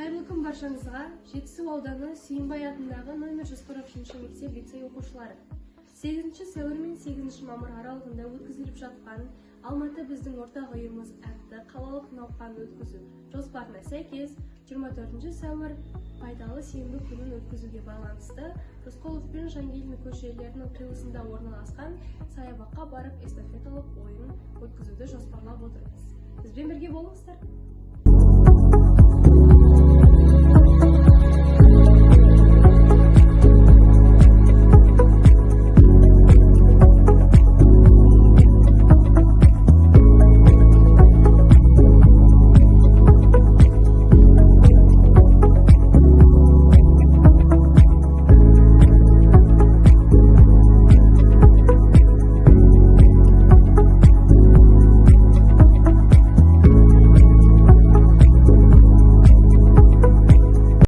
Қайырлы күн баршаңызға. Жетісу ауданы Сүйінбай атындағы номер 140 мектеп лицей оқушылары. 8 сәуір мен 8 мамыр аралығында өткізіліп жатқан Алматы біздің ортақ үйіміз атты қалалық науқанды өткізу жоспарына сәйкес 24 сәуір пайдалы сенбі күнін өткізуге байланысты Рысқұлов пен Жангелдин көшелерінің қиылысында орналасқан саябаққа барып эстафеталық ойын өткізуді жоспарлап отырмыз. Бізбен бірге болыңыздар.